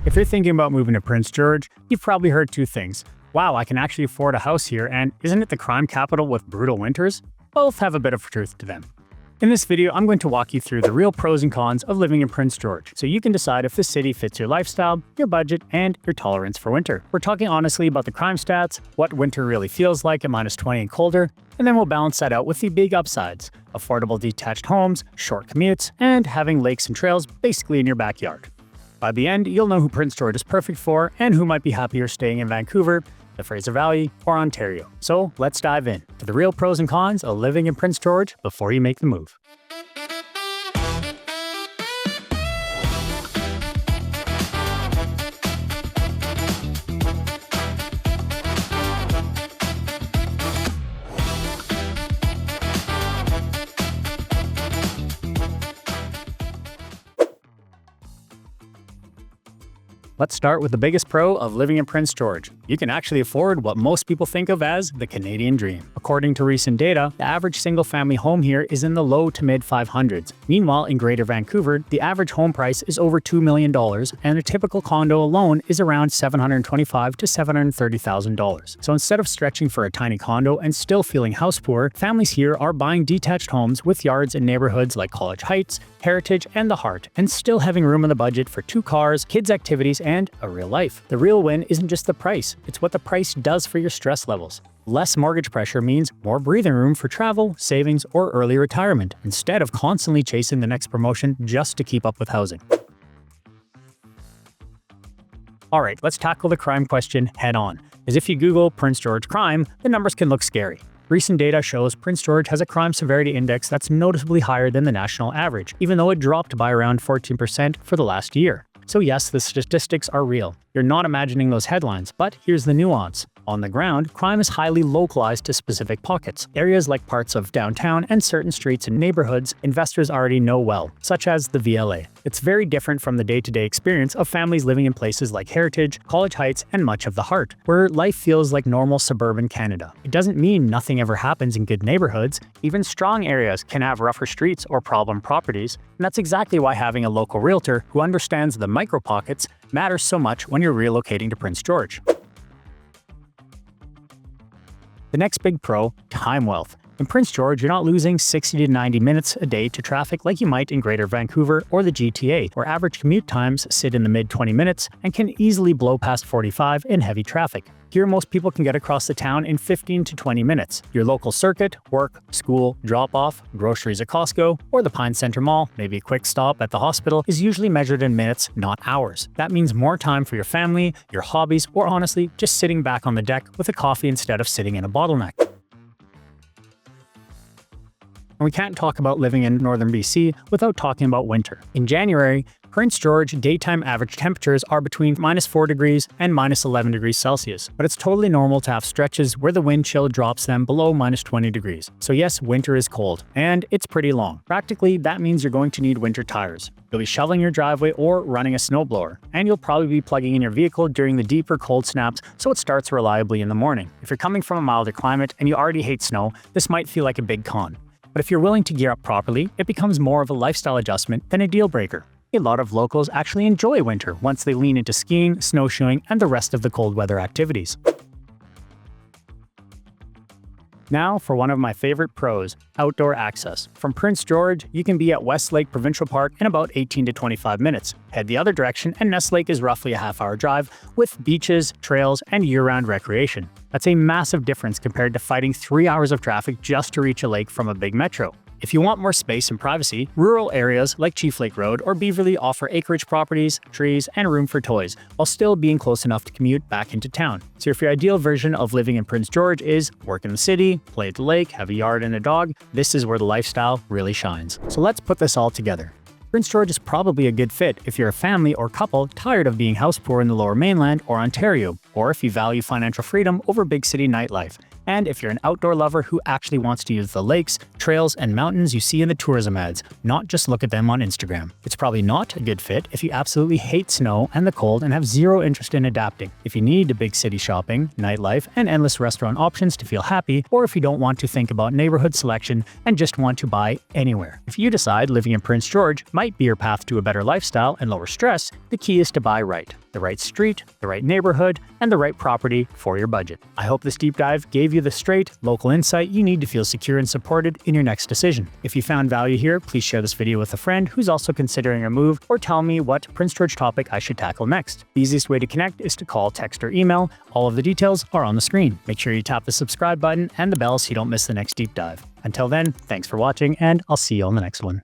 If you're thinking about moving to Prince George, you've probably heard two things. Wow, I can actually afford a house here, and isn't it the crime capital with brutal winters? Both have a bit of truth to them. In this video, I'm going to walk you through the real pros and cons of living in Prince George, so you can decide if this city fits your lifestyle, your budget, and your tolerance for winter. We're talking honestly about the crime stats, what winter really feels like at -20 and colder, and then we'll balance that out with the big upsides: affordable detached homes, short commutes, and having lakes and trails basically in your backyard. By the end, you'll know who Prince George is perfect for and who might be happier staying in Vancouver, the Fraser Valley, or Ontario. So let's dive in to the real pros and cons of living in Prince George before you make the move. Let's start with the biggest pro of living in Prince George. You can actually afford what most people think of as the Canadian dream. According to recent data, the average single-family home here is in the low to mid-500s. Meanwhile, in Greater Vancouver, the average home price is over $2 million, and a typical condo alone is around $725,000 to $730,000. So instead of stretching for a tiny condo and still feeling house poor, families here are buying detached homes with yards in neighborhoods like College Heights, Heritage, and the Heart, and still having room in the budget for 2 cars, kids' activities, and a real life. The real win isn't just the price, it's what the price does for your stress levels. Less mortgage pressure means more breathing room for travel, savings, or early retirement, instead of constantly chasing the next promotion just to keep up with housing. Alright, let's tackle the crime question head on, as if you Google Prince George crime, the numbers can look scary. Recent data shows Prince George has a crime severity index that's noticeably higher than the national average, even though it dropped by around 14% for the last year. So yes, the statistics are real. You're not imagining those headlines, but here's the nuance. On the ground, crime is highly localized to specific pockets. Areas like parts of downtown and certain streets and neighborhoods investors already know well, such as the VLA. It's very different from the day-to-day experience of families living in places like Heritage, College Heights, and much of the Heart, where life feels like normal suburban Canada. It doesn't mean nothing ever happens in good neighborhoods. Even strong areas can have rougher streets or problem properties, and that's exactly why having a local realtor who understands the micro-pockets matters so much when you're relocating to Prince George. The next big pro, time wealth. In Prince George, you're not losing 60 to 90 minutes a day to traffic like you might in Greater Vancouver or the GTA, where average commute times sit in the mid-20 minutes and can easily blow past 45 in heavy traffic. Here, most people can get across the town in 15 to 20 minutes. Your local circuit, work, school, drop-off, groceries at Costco, or the Pine Centre Mall, maybe a quick stop at the hospital, is usually measured in minutes, not hours. That means more time for your family, your hobbies, or honestly, just sitting back on the deck with a coffee instead of sitting in a bottleneck. And we can't talk about living in northern BC without talking about winter. In January, Prince George daytime average temperatures are between -4 degrees and -11 degrees Celsius, but it's totally normal to have stretches where the wind chill drops them below -20 degrees. So yes, winter is cold, and it's pretty long. Practically, that means you're going to need winter tires. You'll be shoveling your driveway or running a snowblower, and you'll probably be plugging in your vehicle during the deeper cold snaps so it starts reliably in the morning. If you're coming from a milder climate and you already hate snow, this might feel like a big con. But if you're willing to gear up properly, it becomes more of a lifestyle adjustment than a deal breaker. A lot of locals actually enjoy winter once they lean into skiing, snowshoeing, and the rest of the cold weather activities. Now for one of my favorite pros, outdoor access. From Prince George, you can be at West Lake Provincial Park in about 18 to 25 minutes. Head the other direction and Nest Lake is roughly a half-hour drive with beaches, trails, and year-round recreation. That's a massive difference compared to fighting 3 hours of traffic just to reach a lake from a big metro. If you want more space and privacy, rural areas like Chief Lake Road or Beaverly offer acreage properties, trees, and room for toys, while still being close enough to commute back into town. So if your ideal version of living in Prince George is work in the city, play at the lake, have a yard and a dog, this is where the lifestyle really shines. So let's put this all together. Prince George is probably a good fit if you're a family or couple tired of being house poor in the Lower Mainland or Ontario, or if you value financial freedom over big city nightlife. And if you're an outdoor lover who actually wants to use the lakes, trails, and mountains you see in the tourism ads, not just look at them on Instagram. It's probably not a good fit if you absolutely hate snow and the cold and have zero interest in adapting, if you need a big city shopping, nightlife, and endless restaurant options to feel happy, or if you don't want to think about neighborhood selection and just want to buy anywhere. If you decide living in Prince George might be your path to a better lifestyle and lower stress, the key is to buy right. The right street, the right neighborhood, and the right property for your budget. I hope this deep dive gave you the straight, local insight you need to feel secure and supported in your next decision. If you found value here, please share this video with a friend who's also considering a move, or tell me what Prince George topic I should tackle next. The easiest way to connect is to call, text, or email. All of the details are on the screen. Make sure you tap the subscribe button and the bell so you don't miss the next deep dive. Until then, thanks for watching, and I'll see you on the next one.